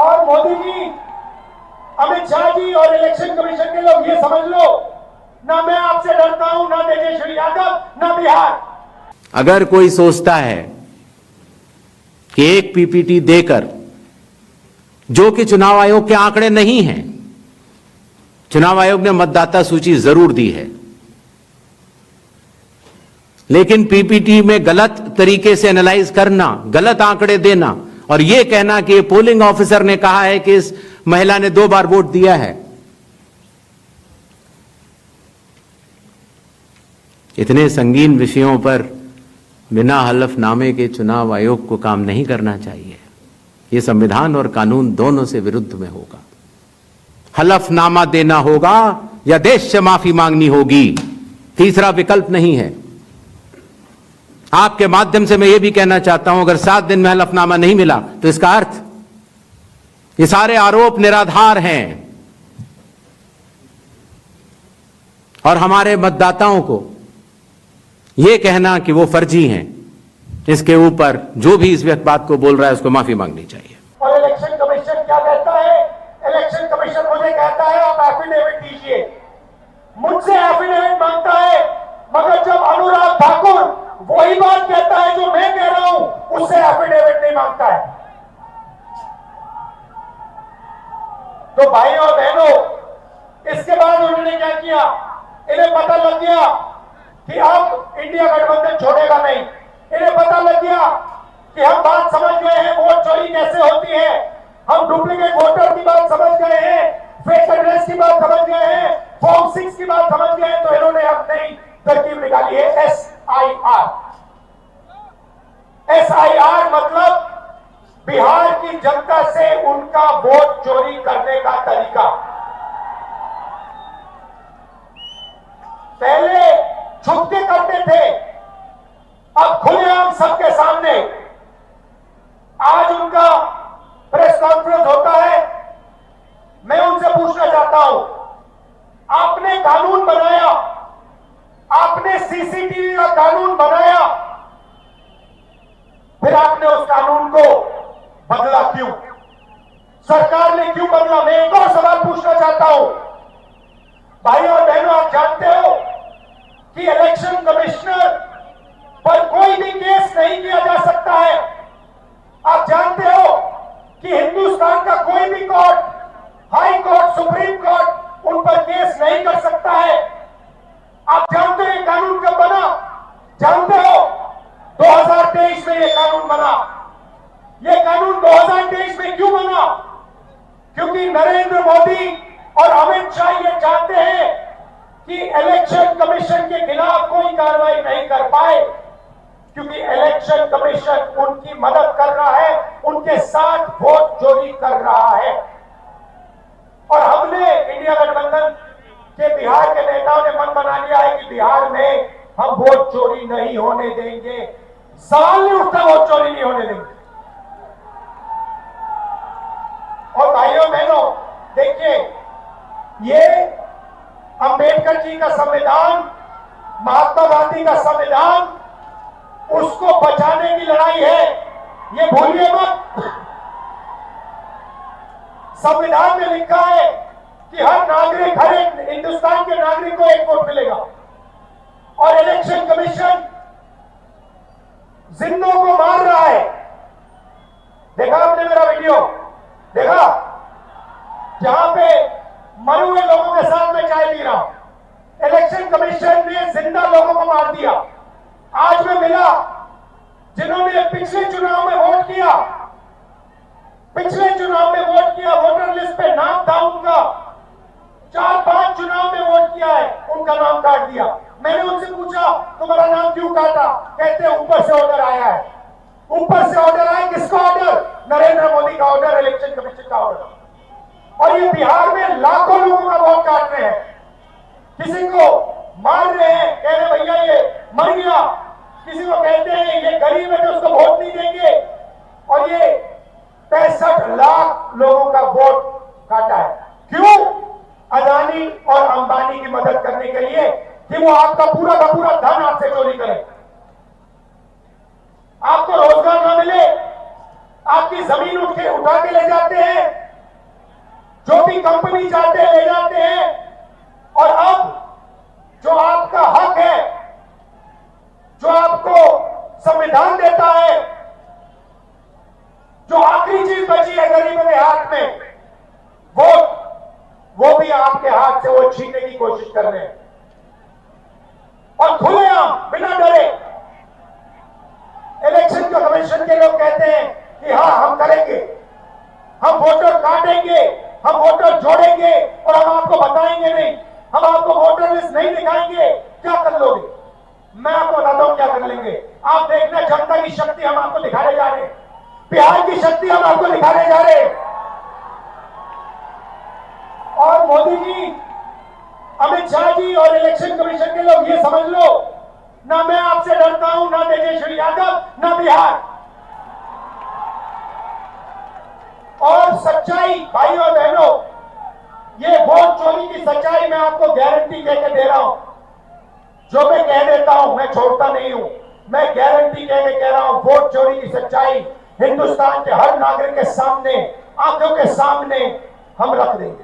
और मोदी जी, अमित शाह जी और election commission के लोग ये समझ लो, ना मैं आपसे डरता हूं, ना तेजस्वी यादव, ना बिहार। अगर कोई सोचता है कि एक पीपीटी देकर, जो कि चुनाव आयोग के आंकड़े नहीं हैं, चुनाव आयोग ने मतदाता सूची जरूर दी है, लेकिन पीपीटी में गलत तरीके से एनालाइज करना, गलत आंकड़े देना और यह कहना कि पोलिंग ऑफिसर ने कहा है कि इस महिला ने 2 बार वोट दिया है, इतने संगीन विषयों पर बिना हलफनामे के चुनाव आयोग को काम नहीं करना चाहिए। यह संविधान और कानून दोनों से विरुद्ध में होगा। हलफनामा देना होगा या देश से माफी मांगनी होगी, तीसरा विकल्प नहीं है। आपके माध्यम से मैं यह भी कहना चाहता हूं, अगर 7 दिन में हलफनामा नहीं मिला तो इसका अर्थ ये सारे आरोप निराधार हैं और हमारे मतदाताओं को यह कहना कि वो फर्जी हैं, इसके ऊपर जो भी इस बात को बोल रहा है उसको माफी मांगनी चाहिए। और इलेक्शन कमीशन क्या कहता है? इलेक्शन कमीशन मुझे कहता है आप एफिडेविट दीजिए, मुझसे एफिडेविट मांगता है, मगर जब अनुराग ठाकुर वही बात कहता है जो मैं कह रहा हूं, उससे एफिडेविट नहीं मांगता है। तो भाइयों और बहनों, इसके बाद उन्होंने क्या किया? इन्हें पता लग गया कि अब इंडिया गठबंधन छोड़ेगा नहीं। इन्हें पता लग गया कि हम बात समझ गए हैं, वोट चोरी कैसे होती है, हम डुप्लीकेट वोटर की बात समझ गए हैं, फेक एड्रेस की बात समझ गए हैं, फॉर्म 6 की बात समझ गए हैं। तो इन्होंने अब नई तरकीब निकाली है, SIR। SIR मतलब बिहार की जनता से उनका वोट चोरी करने का तरीका। पहले छुप के करते थे, अब खुलेआम सबके सामने। आज उनका प्रेस कॉन्फ्रेंस होता है, मैं उनसे पूछना चाहता हूं, आपने कानून बनाया, आपने सीसीटीवी का कानून बनाया, फिर आपने उस कानून को बदला क्यों? सरकार ने क्यों बदला? मैं एक और सवाल पूछना चाहता हूं, भाइयों और बहनों, आप जानते हो कि इलेक्शन कमिश्नर पर कोई भी केस नहीं किया जा सकता है। आप जानते हो कि हिंदुस्तान का कोई भी court, high court, supreme court उन पर केस नहीं कर सकता है। आप जानते हो ये कानून कब बना? जानते हो? 2023 में ये कानून बना। ये कानून 2023 में क्यों बना? क्योंकि नरेंद्र मोदी और अमित शाह ये चाहते हैं कि इलेक्शन कमीशन के खिलाफ कोई कार्रवाई नहीं कर पाए, क्योंकि इलेक्शन कमीशन उनकी मदद कर रहा है, उनके साथ वोट चोरी कर रहा है। और हमने इंडिया गठबंधन के बिहार के नेताओं ने मन बना लिया है कि बिहार में हम वोट चोरी नहीं होने देंगे। सवाल नहीं उठता, वोट चोरी नहीं होने देंगे। और भाइयों बहनों, देखिए, ये अंबेडकर जी का संविधान, महात्मा गांधी का संविधान, उसको बचाने की लड़ाई है, ये भूलिए मत। संविधान में लिखा है कि हर नागरिक, हर एक हिंदुस्तान के नागरिक को एक वोट मिलेगा। और इलेक्शन कमीशन जिंदों को मार रहा है। देखा आपने मेरा वीडियो? देखा? जहां पे मरे हुए लोगों के साथ में चाय पी रहा हूं। इलेक्शन कमीशन ने जिंदा लोगों को मार दिया। आज मैं मिला जिन्होंने पिछले चुनाव में वोट किया, पिछले चुनाव में वोट किया, वोटर लिस्ट पे नाम था उनका, 4-5 चुनाव में वोट किया है, उनका नाम काट दिया। मैंने उनसे पूछा तुम्हारा नाम क्यों काटा? कहते ऊपर से ऑर्डर आया है। ऊपर से ऑर्डर आया, किसका ऑर्डर? नरेंद्र मोदी का ऑर्डर, इलेक्शन कमीशन का ऑर्डर। और ये बिहार में लाखों लोगों का वोट काट रहे हैं, किसी को मार रहे हैं, कह रहे भैया ये मर गया, किसी को कहते हैं ये गरीब है तो उसको वोट नहीं देंगे। और ये 65 लाख लोगों का वोट काटा है। क्यों? अदानी और अंबानी की मदद करने के लिए कि वो आपका पूरा का पूरा धन आपसे चोरी करें, आपको रोजगार ना मिले, आपकी जमीन उठा के ले जाते हैं, कंपनी जाते ले जाते हैं, और अब जो आपका हक है, जो आपको संविधान देता है, जो आखिरी चीज बची है गरीबों के हाथ में, वो भी आपके हाथ से वो छीनने की कोशिश कर रहे हैं। और खुलेआम बिना डरे इलेक्शन कमीशन के लोग कहते हैं कि हाँ हम करेंगे, हम वोटर काटेंगे, हम वोटर जोड़ेंगे, और हम आपको बताएंगे नहीं, हम आपको वोटर लिस्ट नहीं दिखाएंगे। क्या कर लोगे? मैं आपको बताता हूं क्या कर लेंगे। आप देखना, जनता की शक्ति हम आपको दिखाने जा रहे हैं, बिहार की शक्ति हम आपको दिखाने जा रहे हैं। और मोदी जी, अमित शाह जी और इलेक्शन कमीशन के लोग ये समझ लो, ना मैं आपसे डरता हूं, ना तेजस्वी यादव, ना बिहार। और सच्चाई भाइयों और बहनों, ये वोट चोरी की सच्चाई मैं आपको गारंटी कहकर दे रहा हूं। जो मैं कह देता हूं मैं छोड़ता नहीं हूं, मैं गारंटी कह रहा हूं, वोट चोरी की सच्चाई हिंदुस्तान के हर नागरिक के सामने, आंखों के सामने हम रख देंगे।